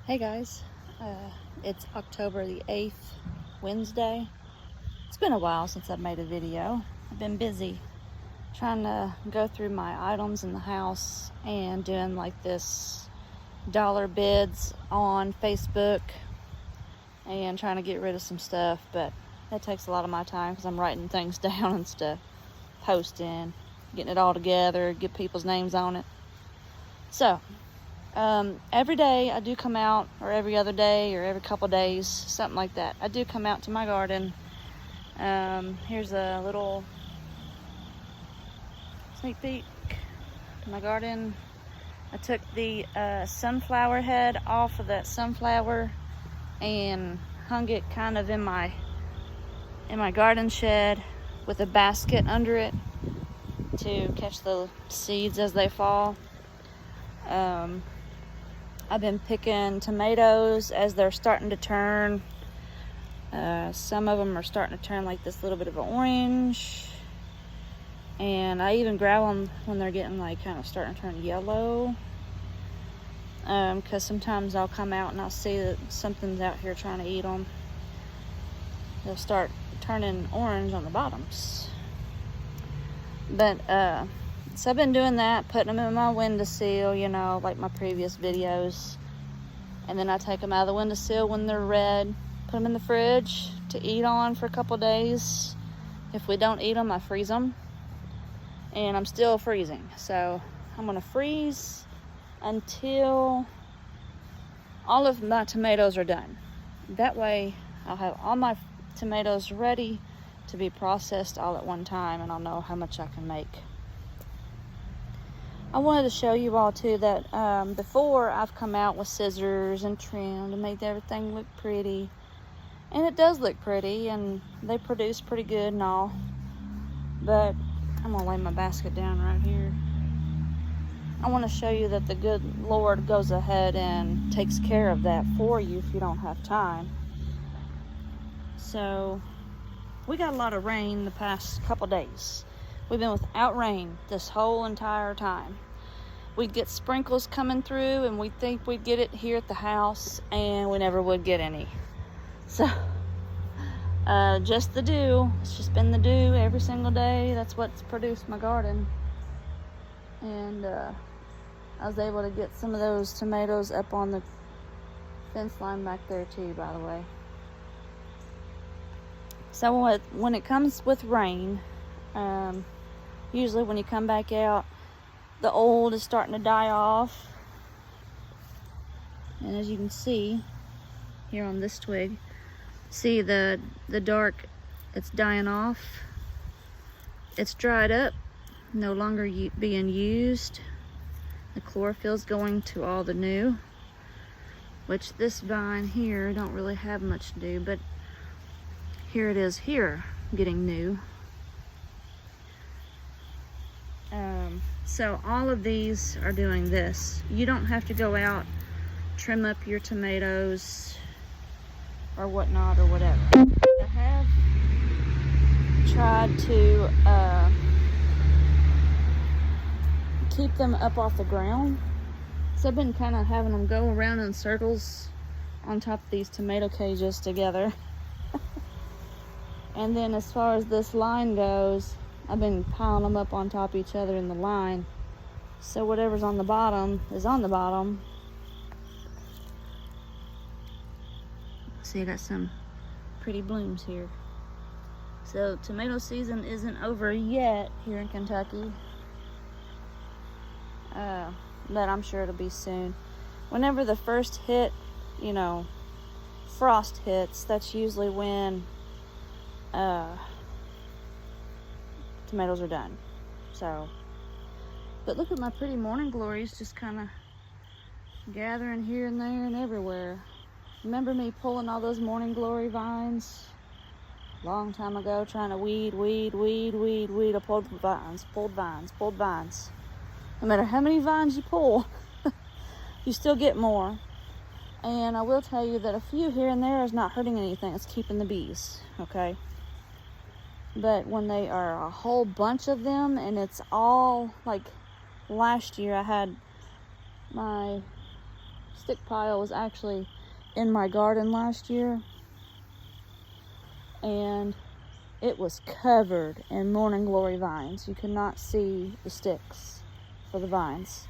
Hey guys, it's October the 8th, Wednesday. It's been a while since I've made a video. I've been busy trying to go through my items in the house and doing like this dollar bids on Facebook and trying to get rid of some stuff, but that takes a lot of my time because I'm writing things down and stuff, posting, getting it all together, get people's names on it. So every day I do come out, or every other day, or every couple days, something like that. I do come out to my garden. Here's a little sneak peek to my garden. I took the sunflower head off of that sunflower and hung it kind of in my garden shed with a basket under it to catch the seeds as they fall. I've been picking tomatoes as they're starting to turn. Some of them are starting to turn like this little bit of an orange. And I even grab them when they're getting like kind of starting to turn yellow. Because sometimes I'll come out and I'll see that something's out here trying to eat them. They'll start turning orange on the bottoms. But, so I've been doing that, putting them in my windowsill, you know, like my previous videos. And then I take them out of the windowsill when they're red, put them in the fridge to eat on for a couple days. If we don't eat them, I freeze them. And I'm still freezing. So I'm gonna freeze until all of my tomatoes are done. That way I'll have all my tomatoes ready to be processed all at one time, and I'll know how much I can make. I wanted to show you all too that before I've come out with scissors and trimmed and made everything look pretty, and it does look pretty and they produce pretty good and all, but I'm gonna lay my basket down right here. I want to show you that the good Lord goes ahead and takes care of that for you if you don't have time. So we got a lot of rain the past couple days. We've been without rain this whole entire time. We'd get sprinkles coming through and we'd think we'd get it here at the house, and we never would get any. So, just the dew. It's just been the dew every single day. That's what's produced my garden. And I was able to get some of those tomatoes up on the fence line back there too, by the way. So when it comes with rain, usually when you come back out, the old is starting to die off. And as you can see here on this twig, see the dark, it's dying off. It's dried up, no longer being used. The chlorophyll's going to all the new, which this vine here don't really have much to do, but here it is here getting new. So all of these are doing this. You don't have to go out, trim up your tomatoes or whatnot or whatever. I have tried to keep them up off the ground. So I've been kind of having them go around in circles on top of these tomato cages together. And then as far as this line goes, I've been piling them up on top of each other in the line. So whatever's on the bottom is on the bottom. See, I got some pretty blooms here. So tomato season isn't over yet here in Kentucky. But I'm sure it'll be soon. Whenever the first hit, you know, frost hits, that's usually when tomatoes are done. So, but look at my pretty morning glories just kind of gathering here and there and everywhere. Remember me pulling all those morning glory vines a long time ago, trying to weed. I pulled vines. No matter how many vines you pull, you still get more. And I will tell you that a few here and there is not hurting anything. It's keeping the bees, okay? But when they are a whole bunch of them, and it's all like last year, I had my stick pile was actually in my garden last year, and it was covered in morning glory vines. You could not see the sticks for the vines.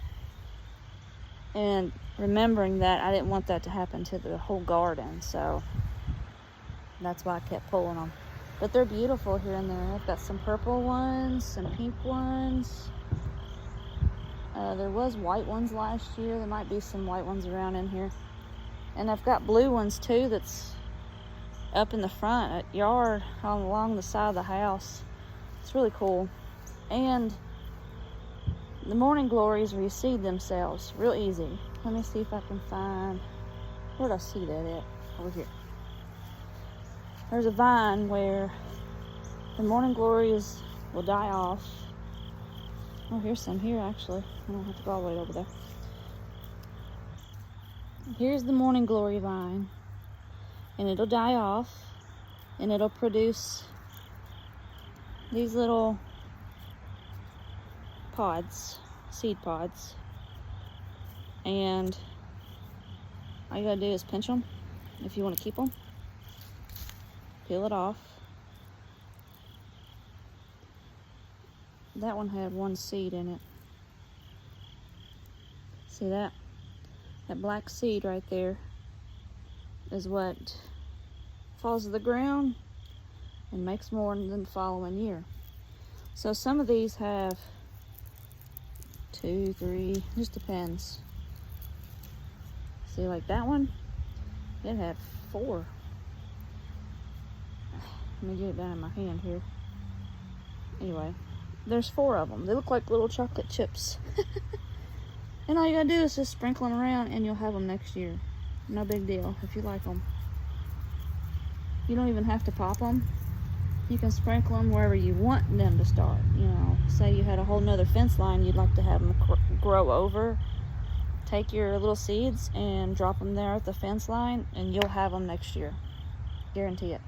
And remembering that, I didn't want that to happen to the whole garden, so that's why I kept pulling them. But they're beautiful here and there. I've got some purple ones, some pink ones. There was white ones last year. There might be some white ones around in here. And I've got blue ones too that's up in the front yard along the side of the house. It's really cool. And the morning glories reseed themselves real easy. Let me see if I can find, where'd I see that at? Over here. There's a vine where the morning glories will die off. Oh, here's some here actually. I don't have to go all the way over there. Here's the morning glory vine, and it'll die off, and it'll produce these little pods, seed pods, and all you gotta do is pinch them if you want to keep them. Peel it off. That one had one seed in it. See that? That black seed right there is what falls to the ground and makes more than the following year. So some of these have 2, 3, just depends. See, like that one, it had 4. Let me get it down in my hand here. Anyway, there's 4 of them. They look like little chocolate chips. And all you gotta do is just sprinkle them around and you'll have them next year. No big deal if you like them. You don't even have to pop them. You can sprinkle them wherever you want them to start. You know, say you had a whole nother fence line you'd like to have them grow over. Take your little seeds and drop them there at the fence line and you'll have them next year. Guarantee it.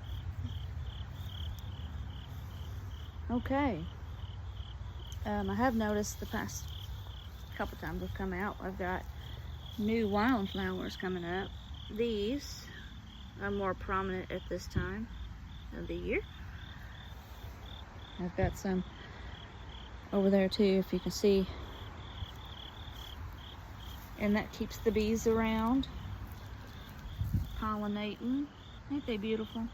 Okay. I have noticed the past couple times I've come out, I've got new wildflowers coming up. These are more prominent at this time of the year. I've got some over there too, if you can see. And that keeps the bees around, pollinating. Ain't they beautiful?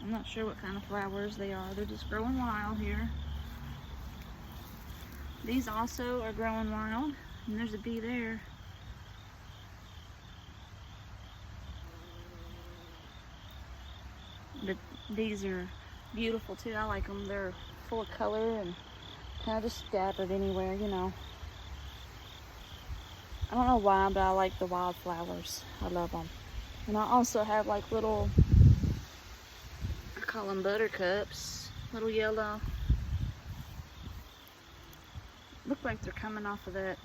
I'm not sure what kind of flowers they are. They're just growing wild here. These also are growing wild, and there's a bee there. But these are beautiful too. I like them. They're full of color and kind of just scattered anywhere, you know. I don't know why, but I like the wildflowers. I love them. And I also have like little, I call them buttercups, little yellow. Look like they're coming off of that,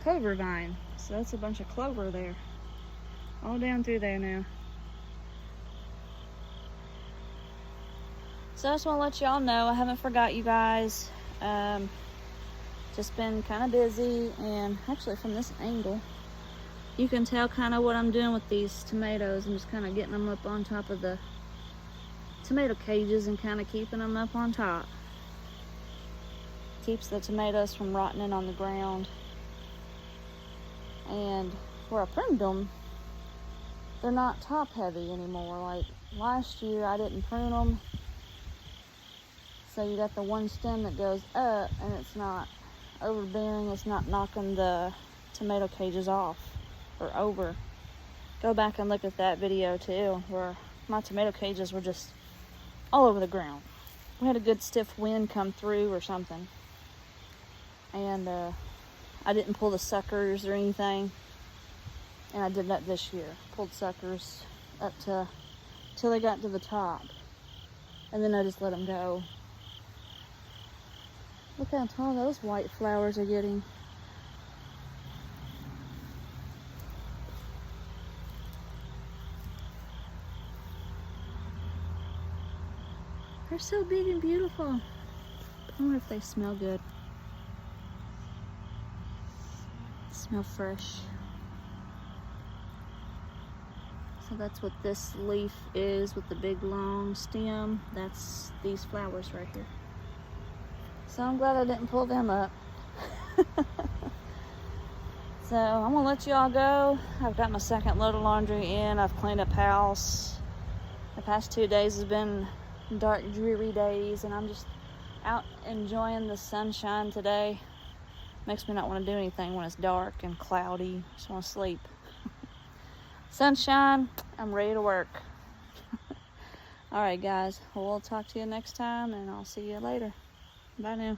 clover vine. So that's a bunch of clover there. All down through there now. So I just want to let y'all know, I haven't forgot you guys. Just been kind of busy, and actually from this angle, you can tell kind of what I'm doing with these tomatoes. I'm just kind of getting them up on top of the tomato cages and kind of keeping them up on top. Keeps the tomatoes from rotting on the ground. And where I pruned them, they're not top heavy anymore. Like last year I didn't prune them, so you got the one stem that goes up and it's not overbearing, it's not knocking the tomato cages off or over. Go back and look at that video too, where my tomato cages were just all over the ground. We had a good stiff wind come through or something, and I didn't pull the suckers or anything, and I did that this year. Pulled suckers up till they got to the top, and then I just let them go. Look how tall those white flowers are getting. They're so big and beautiful. I wonder if they smell good. How fresh. So that's what this leaf is with the big long stem. That's these flowers right here. So I'm glad I didn't pull them up. So I'm gonna let you all go. I've got my second load of laundry in. I've cleaned up house. The past 2 days has been dark, dreary days, and I'm just out enjoying the sunshine today. Makes me not want to do anything when it's dark and cloudy. Just want to sleep. Sunshine, I'm ready to work. All right, guys. Well, we'll talk to you next time, and I'll see you later. Bye now.